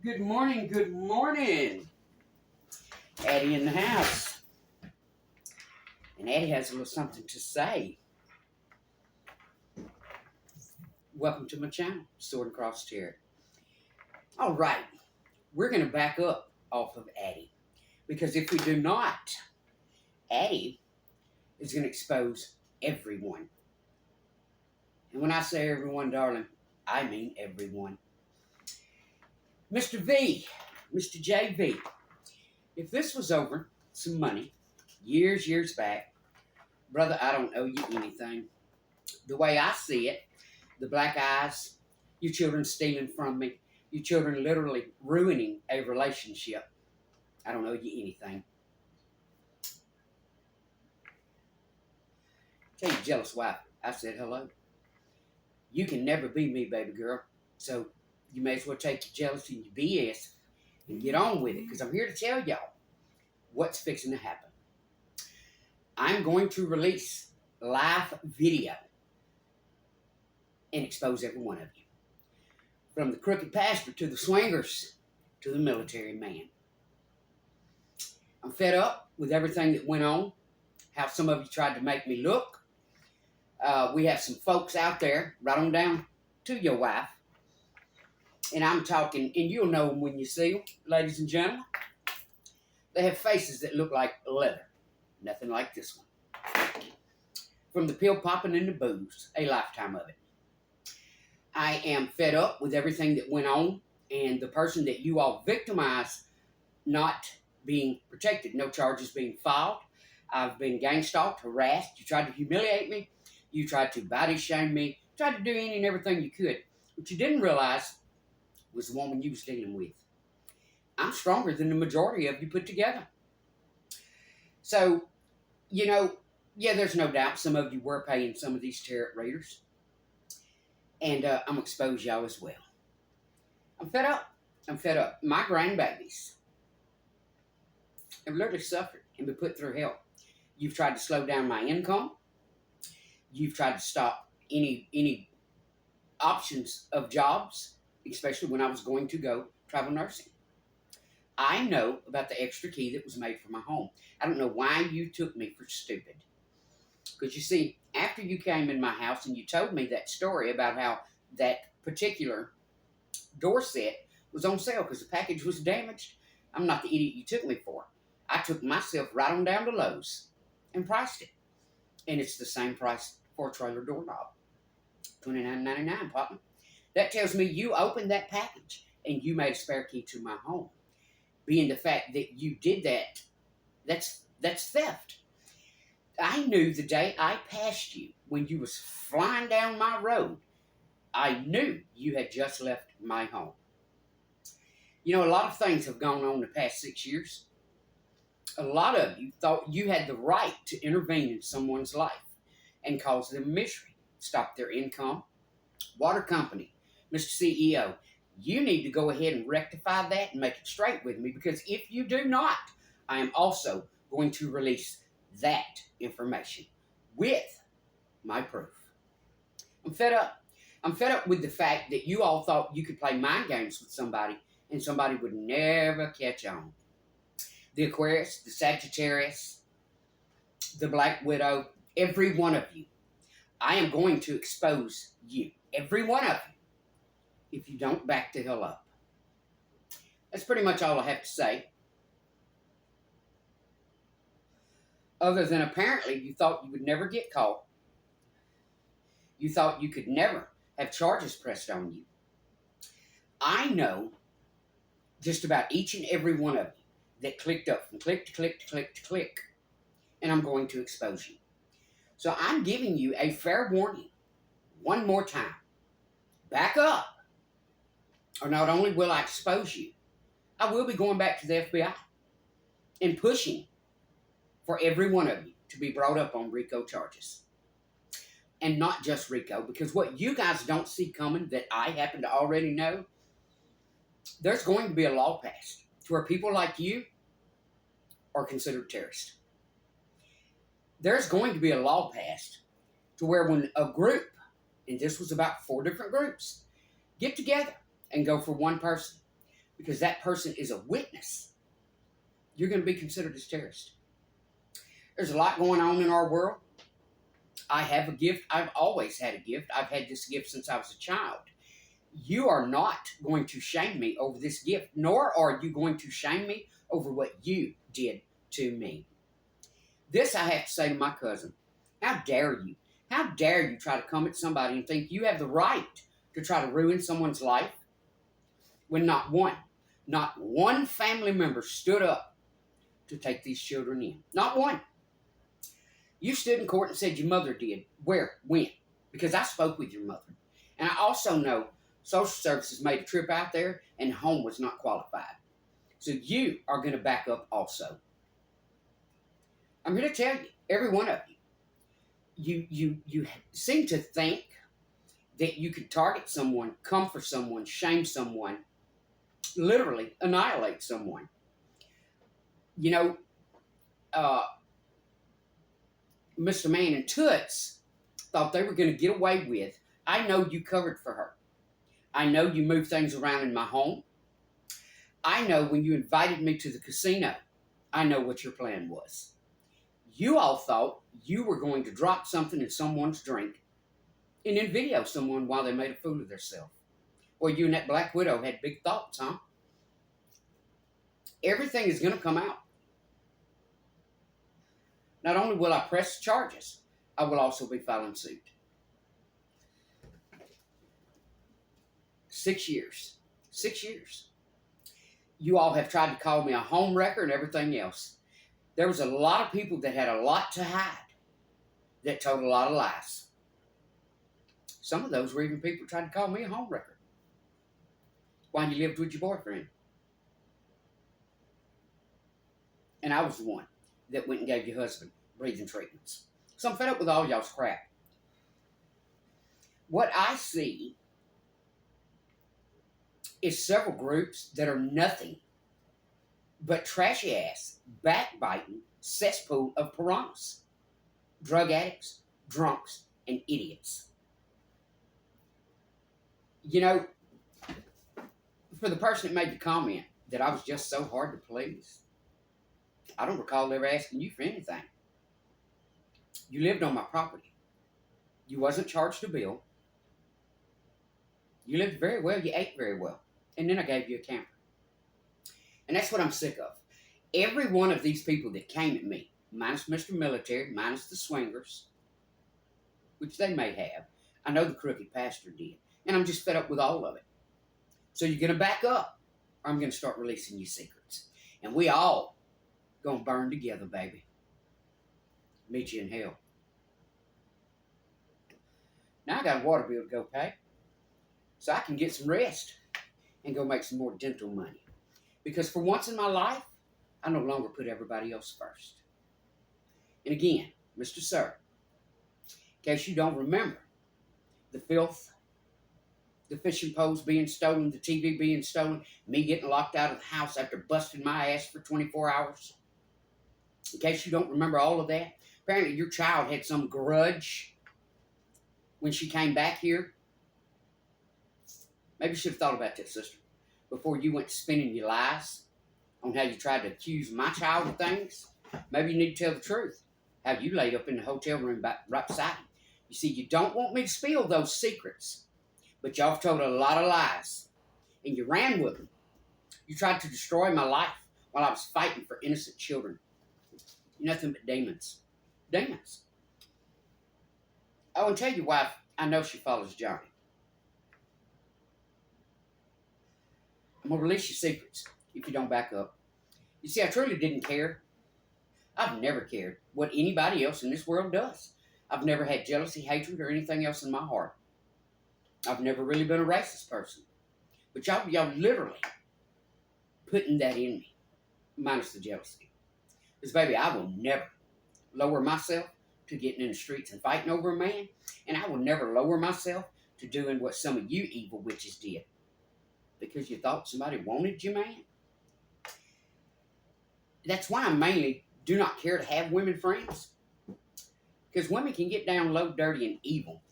Good morning, good morning. Addie in the house. And Addie has a little something to say. Welcome to my channel, Sword&CrossHuman. All right, we're going to back up off of Addie. Because if we do not, Addie is going to expose everyone. And when I say everyone, darling, I mean everyone. Mr. V, Mr. JV, if this was over some money, years back, brother, I don't owe you anything. The way I see it, the black eyes, you children stealing from me, you children literally ruining a relationship, I don't owe you anything. Tell your jealous wife, I said hello. You can never be me, baby girl, so you may as well take your jealousy and your BS and get on with it, because I'm here to tell y'all what's fixing to happen. I'm going to release live video and expose every one of you. From the crooked pastor to the swingers to the military man. I'm fed up with everything that went on, how some of you tried to make me look. We have some folks out there, right on down to your wife. And I'm talking, and you'll know them when you see them, ladies and gentlemen. They have faces that look like leather. Nothing like this one. From the pill popping and the booze, a lifetime of it. I am fed up with everything that went on and the person that you all victimized not being protected. No charges being filed. I've been gang stalked, harassed. You tried to humiliate me. You tried to body shame me. Tried to do any and everything you could. What you didn't realize was the woman you was dealing with. I'm stronger than the majority of you put together. So, you know, yeah, there's no doubt some of you were paying some of these tarot readers. And I'm going to expose y'all as well. I'm fed up. I'm fed up. My grandbabies have literally suffered and been put through hell. You've tried to slow down my income. You've tried to stop any options of jobs, especially when I was going to go travel nursing. I know about the extra key that was made for my home. I don't know why you took me for stupid. Because you see, after you came in my house and you told me that story about how that particular door set was on sale because the package was damaged, I'm not the idiot you took me for. I took myself right on down to Lowe's and priced it. And it's the same price for a trailer doorknob. $29.99, partner. That tells me you opened that package and you made a spare key to my home. Being the fact that you did that, that's theft. I knew the day I passed you, when you was flying down my road, I knew you had just left my home. You know, a lot of things have gone on the past 6 years. A lot of you thought you had the right to intervene in someone's life and cause them misery, stop their income. Water company, Mr. CEO, you need to go ahead and rectify that and make it straight with me, because if you do not, I am also going to release that information with my proof. I'm fed up. I'm fed up with the fact that you all thought you could play mind games with somebody and somebody would never catch on. The Aquarius, the Sagittarius, the Black Widow, every one of you. I am going to expose you, every one of you, if you don't back the hell up. That's pretty much all I have to say. Other than apparently you thought you would never get caught. You thought you could never have charges pressed on you. I know just about each and every one of you that clicked up from click to click to click to click. And I'm going to expose you. So I'm giving you a fair warning one more time. Back up. Or not only will I expose you, I will be going back to the FBI and pushing for every one of you to be brought up on RICO charges. And not just RICO, because what you guys don't see coming that I happen to already know, there's going to be a law passed to where people like you are considered terrorists. There's going to be a law passed to where when a group, and this was about 4 different groups, get together and go for one person, because that person is a witness, you're going to be considered as terrorist. There's a lot going on in our world. I have a gift. I've always had a gift. I've had this gift since I was a child. You are not going to shame me over this gift, nor are you going to shame me over what you did to me. This I have to say to my cousin. How dare you? How dare you try to come at somebody and think you have the right to try to ruin someone's life when not one family member stood up to take these children in. Not one. You stood in court and said your mother did. Where? When? Because I spoke with your mother. And I also know social services made a trip out there and home was not qualified. So you are going to back up also. I'm here to tell you, every one of you, you seem to think that you could target someone, come for someone, shame someone, literally annihilate someone. You know, Mr. Man and Toots thought they were going to get away with. I know you covered for her. I know you moved things around in my home. I know when you invited me to the casino, I know what your plan was. You all thought you were going to drop something in someone's drink and then video someone while they made a fool of themselves. Well, you and that Black Widow had big thoughts, huh? Everything is going to come out. Not only will I press charges, I will also be filing suit. 6 years. 6 years. You all have tried to call me a home wrecker and everything else. There was a lot of people that had a lot to hide that told a lot of lies. Some of those were even people trying to call me a home wrecker while you lived with your boyfriend. And I was the one that went and gave your husband breathing treatments. So I'm fed up with all y'all's crap. What I see is several groups that are nothing but trashy ass, backbiting cesspool of piranhas. Drug addicts, drunks, and idiots. You know, for the person that made the comment that I was just so hard to please, I don't recall ever asking you for anything. You lived on my property. You wasn't charged a bill. You lived very well. You ate very well. And then I gave you a camper. And that's what I'm sick of. Every one of these people that came at me, minus Mr. Military, minus the swingers, which they may have, I know the crooked pastor did. And I'm just fed up with all of it. So you're going to back up, or I'm going to start releasing you secrets. And we all going to burn together, baby. Meet you in hell. Now I got a water bill to go pay, so I can get some rest and go make some more dental money. Because for once in my life, I no longer put everybody else first. And again, Mr. Sir, in case you don't remember, the filth, the fishing poles being stolen, the TV being stolen, me getting locked out of the house after busting my ass for 24 hours. In case you don't remember all of that, apparently your child had some grudge when she came back here. Maybe you should have thought about that, sister, before you went spinning your lies on how you tried to accuse my child of things. Maybe you need to tell the truth. How you laid up in the hotel room right beside him. You see, you don't want me to spill those secrets, but y'all have told a lot of lies, and you ran with them. You tried to destroy my life while I was fighting for innocent children. You're nothing but demons. Demons. Oh, and tell your wife, I know she follows Johnny. I'm going to release your secrets if you don't back up. You see, I truly didn't care. I've never cared what anybody else in this world does. I've never had jealousy, hatred, or anything else in my heart. I've never really been a racist person. But y'all literally putting that in me, minus the jealousy. Because, baby, I will never lower myself to getting in the streets and fighting over a man. And I will never lower myself to doing what some of you evil witches did. Because you thought somebody wanted you, man. That's why I mainly do not care to have women friends. Because women can get down low, dirty, and evil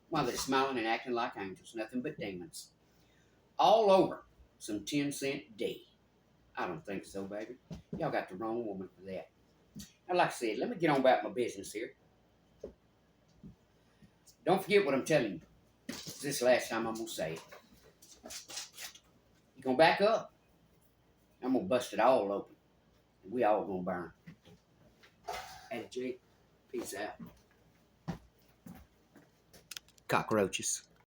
while they're smiling and acting like angels. Nothing but demons. All over some 10-cent D. I don't think so, baby. Y'all got the wrong woman for that. Now, like I said, let me get on about my business here. Don't forget what I'm telling you. This is the last time I'm going to say it. You're going to back up. I'm going to bust it all open. And we all going to burn. Hey, G, peace out. Cockroaches.